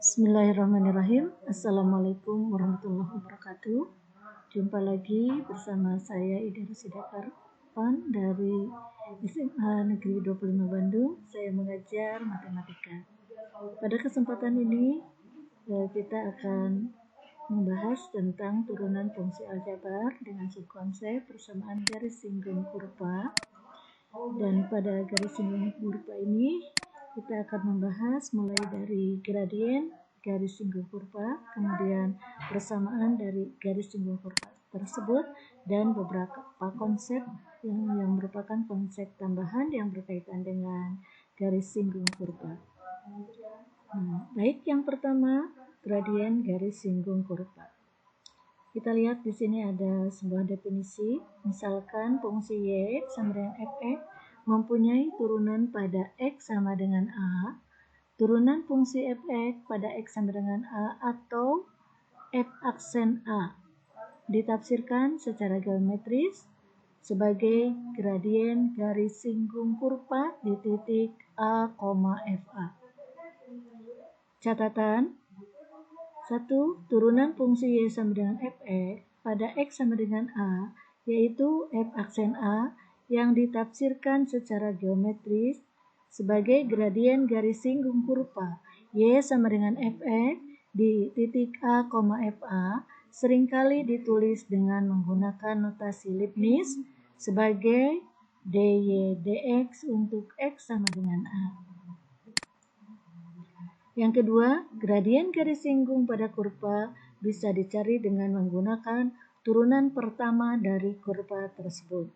Bismillahirrahmanirrahim. Assalamualaikum warahmatullahi wabarakatuh. Jumpa lagi bersama saya Ida Rusida Karpan dari SMA Negeri 25 Bandung. Saya mengajar matematika. Pada kesempatan ini kita akan membahas tentang turunan fungsi aljabar dengan subkonsep persamaan garis singgung kurva. Dan pada garis singgung kurva ini kita akan membahas mulai dari gradien garis singgung kurva, kemudian persamaan dari garis singgung kurva tersebut, dan beberapa konsep yang merupakan konsep tambahan yang berkaitan dengan garis singgung kurva. Baik, yang pertama gradien garis singgung kurva. Kita lihat di sini ada sebuah definisi, misalkan fungsi y sama dengan fx mempunyai turunan pada x sama dengan a, turunan fungsi fx pada x sama dengan a atau f aksen a ditafsirkan secara geometris sebagai gradien garis singgung kurva di titik a, fa. Catatan: 1. Turunan fungsi y sama dengan fx pada x sama dengan a, yaitu f aksen a yang ditafsirkan secara geometris sebagai gradien garis singgung kurva y sama dengan fx di titik a, fa, seringkali ditulis dengan menggunakan notasi Leibniz sebagai dy dx untuk x sama dengan a. Yang kedua, gradien garis singgung pada kurva bisa dicari dengan menggunakan turunan pertama dari kurva tersebut.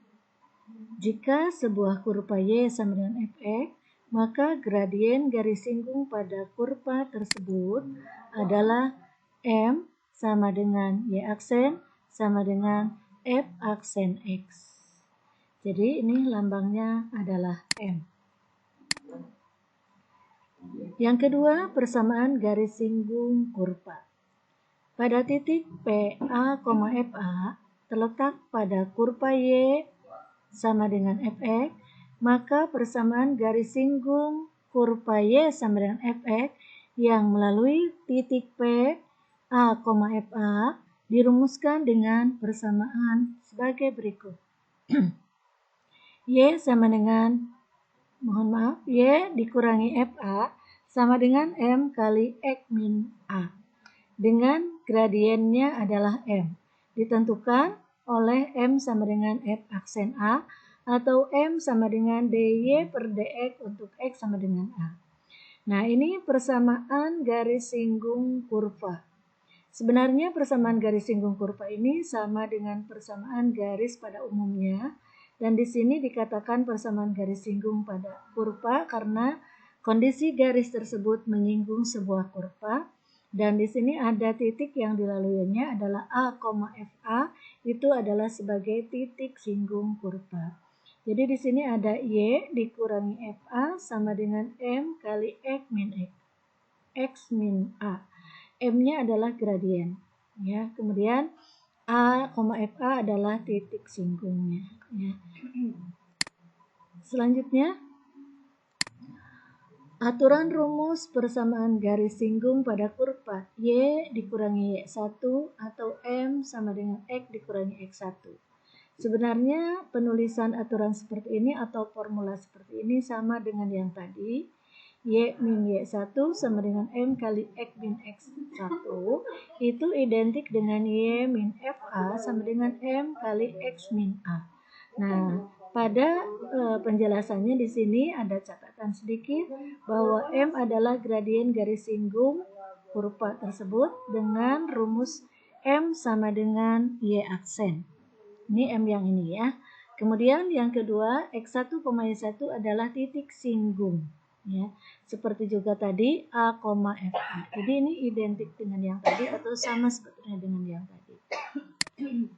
Jika sebuah kurva y sama dengan fx, maka gradien garis singgung pada kurva tersebut adalah m sama dengan y aksen sama dengan f aksen x. Jadi ini lambangnya adalah m. Yang kedua, persamaan garis singgung kurva. Pada titik PA, FA terletak pada kurva Y sama dengan Fx, maka persamaan garis singgung kurva Y sama dengan Fx yang melalui titik P, A, FA dirumuskan dengan persamaan sebagai berikut. Y sama dengan, Y dikurangi FA sama dengan M kali X min A. Dengan gradiennya adalah M. Ditentukan oleh M sama dengan F aksen A atau M sama dengan dy per dx untuk X sama dengan A. Nah, ini persamaan garis singgung kurva. Sebenarnya persamaan garis singgung kurva ini sama dengan persamaan garis pada umumnya. Dan di sini dikatakan persamaan garis singgung pada kurva karena kondisi garis tersebut menyinggung sebuah kurva, dan di sini ada titik yang dilaluinya adalah a, fa, itu adalah sebagai titik singgung kurva. Jadi di sini ada y dikurangi fa sama dengan m kali x min a. M-nya adalah gradien, ya. Kemudian a, fa adalah titik singgungnya, ya. Selanjutnya, aturan rumus persamaan garis singgung pada kurva y dikurangi y1 atau m sama dengan x dikurangi x1. Sebenarnya penulisan aturan seperti ini atau formula seperti ini sama dengan yang tadi. Y min y1 sama dengan m kali x min x1 itu identik dengan y min fa sama dengan m kali x min a. Nah, pada penjelasannya di sini ada catatan sedikit bahwa M adalah gradien garis singgung kurva tersebut dengan rumus M sama dengan Y aksen. Ini M yang ini ya. Kemudian yang kedua, X1, Y1 adalah titik singgung. Ya, seperti juga tadi A, FA. Jadi ini identik dengan yang tadi atau sama sebetulnya dengan yang tadi.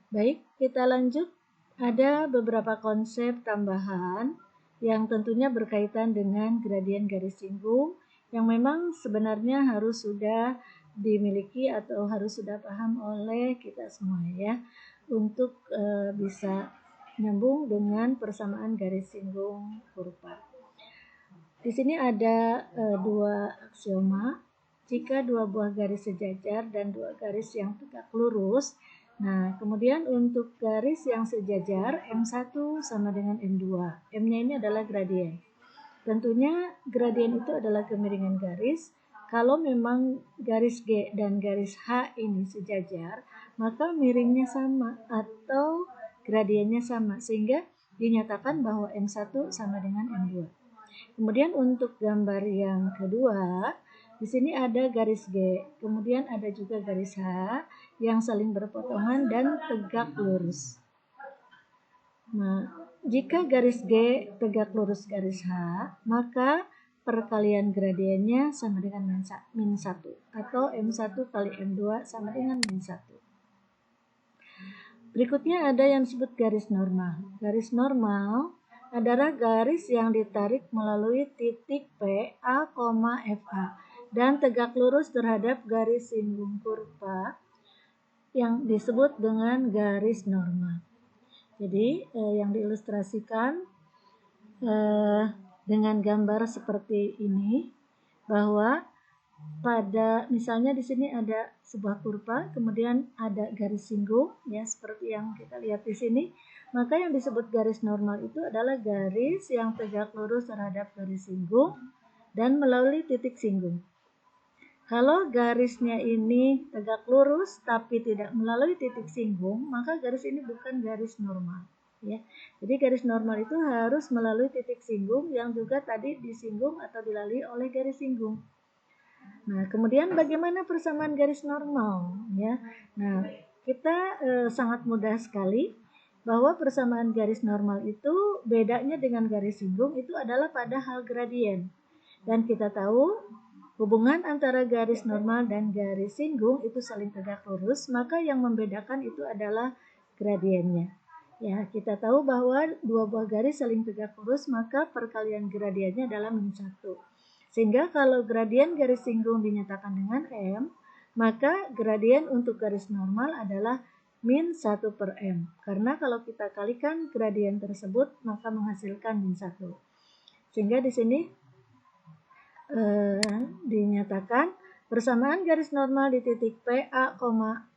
Baik, kita lanjut. Ada beberapa konsep tambahan yang tentunya berkaitan dengan gradien garis singgung yang memang sebenarnya harus sudah dimiliki atau harus sudah paham oleh kita semua ya, untuk bisa nyambung dengan persamaan garis singgung kurva. Di sini ada dua aksioma. jika dua buah garis sejajar dan dua garis yang tegak lurus. Nah, kemudian untuk garis yang sejajar, M1 sama dengan M2. M-nya ini adalah gradien. Tentunya gradien itu adalah kemiringan garis. Kalau memang garis G dan garis H ini sejajar, maka miringnya sama atau gradiennya sama, sehingga dinyatakan bahwa M1 sama dengan M2. Kemudian untuk gambar yang kedua, di sini ada garis G, kemudian ada juga garis H yang saling berpotongan dan tegak lurus. Nah, jika garis G tegak lurus garis H, maka perkalian gradiennya sama dengan min 1 atau M1 kali M2 sama dengan min 1. Berikutnya ada yang disebut garis normal. Garis normal adalah garis yang ditarik melalui titik P, A, FA dan tegak lurus terhadap garis singgung kurva yang disebut dengan garis normal. Jadi yang diilustrasikan dengan gambar seperti ini, bahwa pada misalnya di sini ada sebuah kurva, kemudian ada garis singgung, ya seperti yang kita lihat di sini, maka yang disebut garis normal itu adalah garis yang tegak lurus terhadap garis singgung dan melalui titik singgung. Kalau garisnya ini tegak lurus tapi tidak melalui titik singgung, maka garis ini bukan garis normal. Ya, jadi garis normal itu harus melalui titik singgung yang juga tadi disinggung atau dilalui oleh garis singgung. Nah, kemudian bagaimana persamaan garis normal? Ya, nah kita sangat mudah sekali bahwa persamaan garis normal itu bedanya dengan garis singgung itu adalah pada hal gradien. Dan kita tahu hubungan antara garis normal dan garis singgung itu saling tegak lurus, maka yang membedakan itu adalah gradiennya. Ya, kita tahu bahwa dua buah garis saling tegak lurus, maka perkalian gradiennya adalah min 1. Sehingga kalau gradien garis singgung dinyatakan dengan M, maka gradien untuk garis normal adalah min 1 per M. Karena kalau kita kalikan gradien tersebut, maka menghasilkan min 1. Sehingga di sini dinyatakan persamaan garis normal di titik P, A,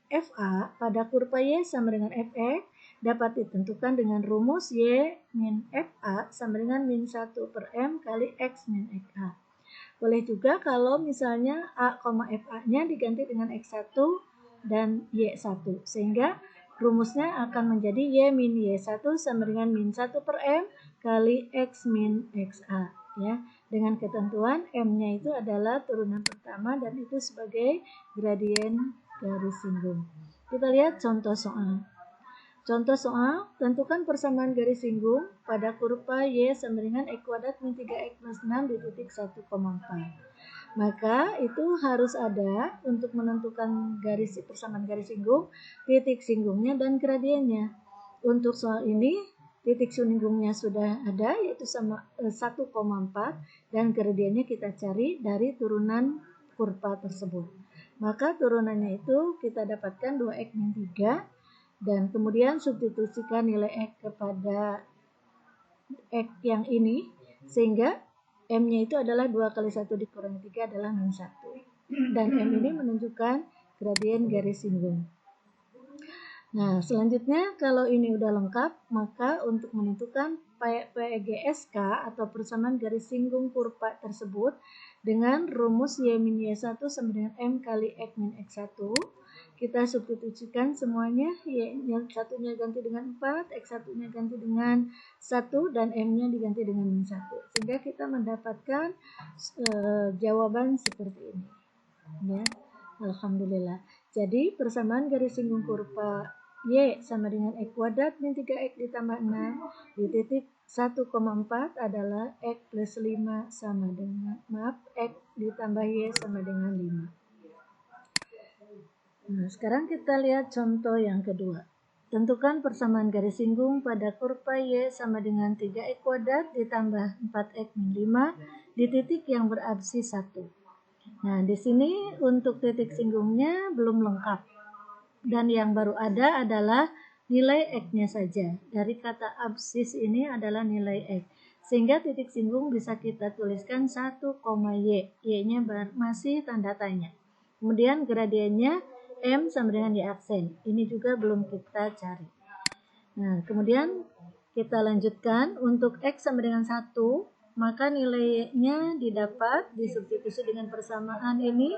FA pada kurva Y sama dengan FE dapat ditentukan dengan rumus Y min FA sama dengan min 1 per M kali X min XA. Boleh juga kalau misalnya A, FA-nya diganti dengan X1 dan Y1, sehingga rumusnya akan menjadi Y min Y1 sama dengan min 1 per M kali X min XA. Ya, dengan ketentuan M-nya itu adalah turunan pertama dan itu sebagai gradien garis singgung. Kita lihat contoh soal. Contoh soal, tentukan persamaan garis singgung pada kurva Y sama dengan X kuadrat min 3X plus 6 di titik 1,4. Maka itu harus ada untuk menentukan persamaan garis singgung, titik singgungnya dan gradiennya. Untuk soal ini, titik singgungnya sudah ada, yaitu sama 1,4, dan gradiennya kita cari dari turunan kurva tersebut. Maka turunannya itu kita dapatkan 2X min 3, dan kemudian substitusikan nilai X kepada X yang ini, sehingga M-nya itu adalah 2 kali 1 dikurangi 3 adalah min 1. Dan M ini menunjukkan gradien garis singgung. Nah, selanjutnya kalau ini udah lengkap, maka untuk menentukan PGSK atau persamaan garis singgung kurva tersebut dengan rumus Y min Y1 sama dengan M kali X min X1, kita substitusikan semuanya, Y-nya satunya ganti dengan 4, X1-nya ganti dengan 1, dan M-nya diganti dengan min 1. Sehingga kita mendapatkan jawaban seperti ini. Ya, alhamdulillah. Jadi persamaan garis singgung kurva Y sama dengan X kuadrat min 3X ditambah 6 di titik 1,4 adalah X plus 5 sama dengan, X ditambah Y sama dengan 5. Nah, sekarang kita lihat contoh yang kedua. Tentukan persamaan garis singgung pada kurva Y sama dengan 3X kuadrat ditambah 4X min 5 di titik yang berabsis 1. Nah, di sini untuk titik singgungnya belum lengkap. Dan yang baru ada adalah nilai X-nya saja. Dari kata absis ini adalah nilai X. Sehingga titik singgung bisa kita tuliskan 1, Y. Y-nya masih tanda tanya. Kemudian gradiennya M sama dengan Y aksen. Ini juga belum kita cari. Nah, kemudian kita lanjutkan. Untuk X sama dengan 1, maka nilainya didapat disubstitusi dengan persamaan ini.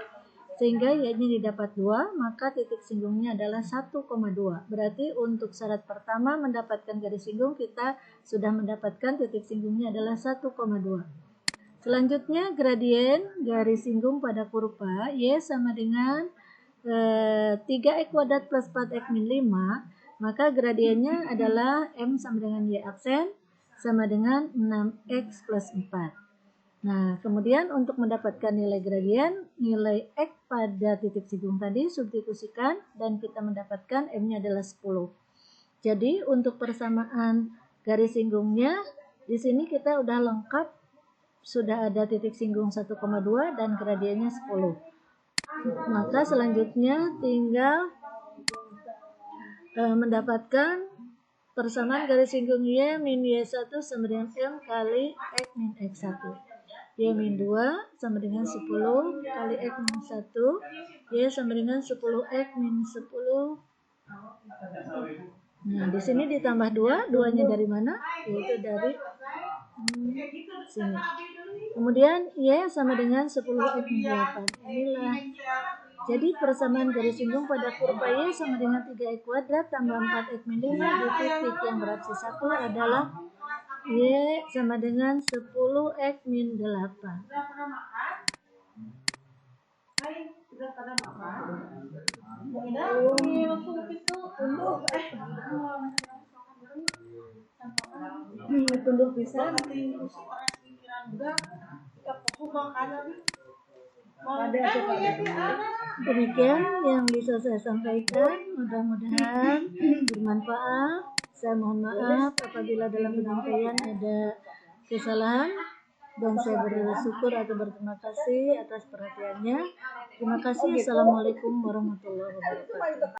Sehingga Y-nya didapat 2, maka titik singgungnya adalah 1,2. Berarti untuk syarat pertama mendapatkan garis singgung, kita sudah mendapatkan titik singgungnya adalah 1,2. Selanjutnya gradien garis singgung pada kurva Y sama dengan 3x kuadrat plus 4x min 5, maka gradiennya adalah M sama dengan Y aksen sama dengan 6x plus 4. Nah, kemudian untuk mendapatkan nilai gradien, nilai X pada titik singgung tadi substitusikan dan kita mendapatkan M-nya adalah 10. Jadi untuk persamaan garis singgungnya, di sini kita udah lengkap, sudah ada titik singgung 1,2 dan gradiennya 10. Maka selanjutnya tinggal mendapatkan persamaan garis singgung Y min Y1 sama dengan M kali X min X1. Y min 2 sama dengan 10 kali X min 1. Y sama dengan 10X min 10. Nah, di sini ditambah 2. 2-nya dari mana? Yaitu dari sini. Kemudian Y sama dengan 10X min 8. Inilah. Jadi persamaan garis singgung pada kurva Y sama dengan 3X kuadrat tambah 4X min 5 di titik yang berabsis 1 adalah Y sama dengan 10X min 8. Tunduk bisa. Demikian yang bisa saya sampaikan. Mudah-mudahan bermanfaat. Saya mohon maaf apabila dalam penyampaian ada kesalahan, dan saya bersyukur atau berterima kasih atas perhatiannya. Terima kasih. Assalamualaikum warahmatullahi wabarakatuh.